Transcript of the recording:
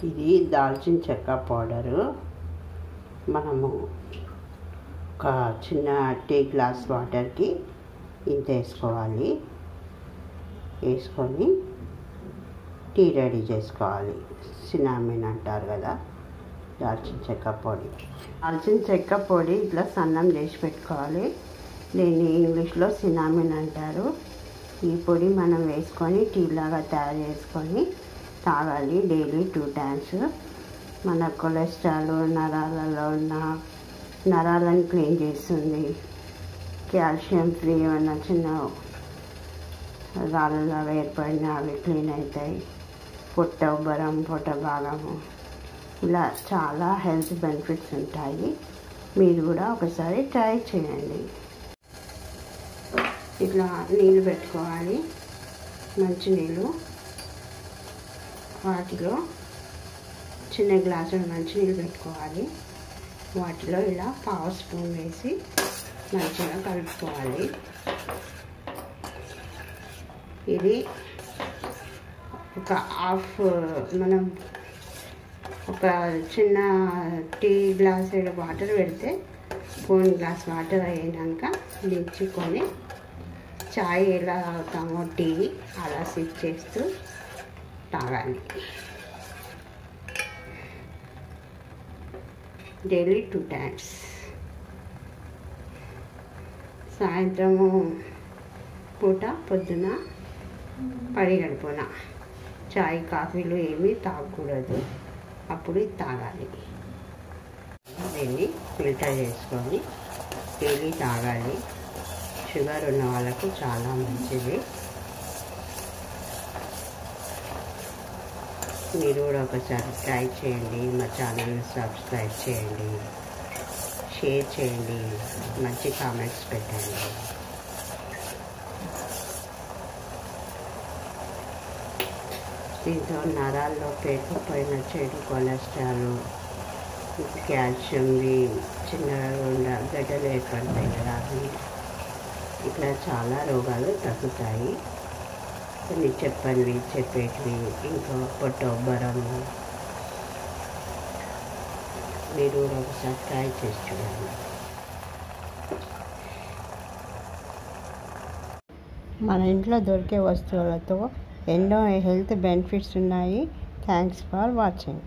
ఇది దాల్చిన చెక్క పౌడరు. మనము ఒక చిన్న టీ గ్లాస్ వాటర్కి ఇంత వేసుకోవాలి. వేసుకొని టీ రెడీ చేసుకోవాలి. సినామిన్ అంటారు కదా, దాల్చిన చెక్క పొడి. దాల్చిన చెక్క పొడి ఇట్లా సన్నం చేసి పెట్టుకోవాలి. దీన్ని ఇంగ్లీష్లో సినామిన్ అంటారు. ఈ పొడి మనం వేసుకొని టీ లాగా తయారు చేసుకొని తాగాలి డైలీ 2 times. మన కొలెస్ట్రాల్, నరాలలో ఉన్న నరాలను క్లీన్ చేస్తుంది. కాల్షియం ఫ్రీ ఉన్న చిన్న రాళ్ళలాగా ఏర్పడిన అవి క్లీన్ అవుతాయి. పొట్ట ఉబ్బరం, పొట్ట భాగము, ఇలా చాలా హెల్త్ బెనిఫిట్స్ ఉంటాయి. మీరు కూడా ఒకసారి ట్రై చేయండి. ఇట్లా నీళ్ళు పెట్టుకోవాలి, మంచి నీళ్ళు. వాటిలో చిన్న గ్లాసులో మంచి నీళ్ళు పెట్టుకోవాలి. వాటిలో ఇలా 1/2 స్పూన్ వేసి మంచిగా కలుపుకోవాలి. ఇది ఒక హాఫ్, మనం ఒక చిన్న టీ గ్లాస్ వాటర్ పెడితే 1 గ్లాస్ వాటర్ అయినాక దించుకొని చాయ్ ఎలా తాగుతామో టీ అలా సిప్ చేస్తూ తాగాలి. Daily 2 times. సాయంత్రము పూట, పొద్దున, పడిగడుపున చాయ్ కాఫీలు ఏమీ తాగకూడదు. అప్పుడు తాగాలి. దీన్ని ఫిల్టర్ చేసుకొని డైలీ తాగాలి. షుగర్ ఉన్న వాళ్ళకు చాలా మంచిది. మీరు కూడా ఒకసారి ట్రై చేయండి. మా ఛానల్ని సబ్స్క్రైబ్ చేయండి, షేర్ చేయండి, మంచి కామెంట్స్ పెట్టండి. దీంతో నరాల్లో పేరుకుపోయిన చెడు కొలెస్ట్రాల్, కాల్షియంవి చిన్నగా గడ్డలు ఏర్పడతాయి కదా, అవి ఇట్లా చాలా రోగాలు తగ్గుతాయి. కొన్ని చెప్పనివి, చెప్పేటివి, ఇంకా పొట్ట ఉబ్బరము. మీరు ఒకసారి ట్రై చేసి చూడండి. మన ఇంట్లో దొరికే వస్తువులతో ఎన్నో హెల్త్ బెనిఫిట్స్ ఉన్నాయి. Thanks for watching.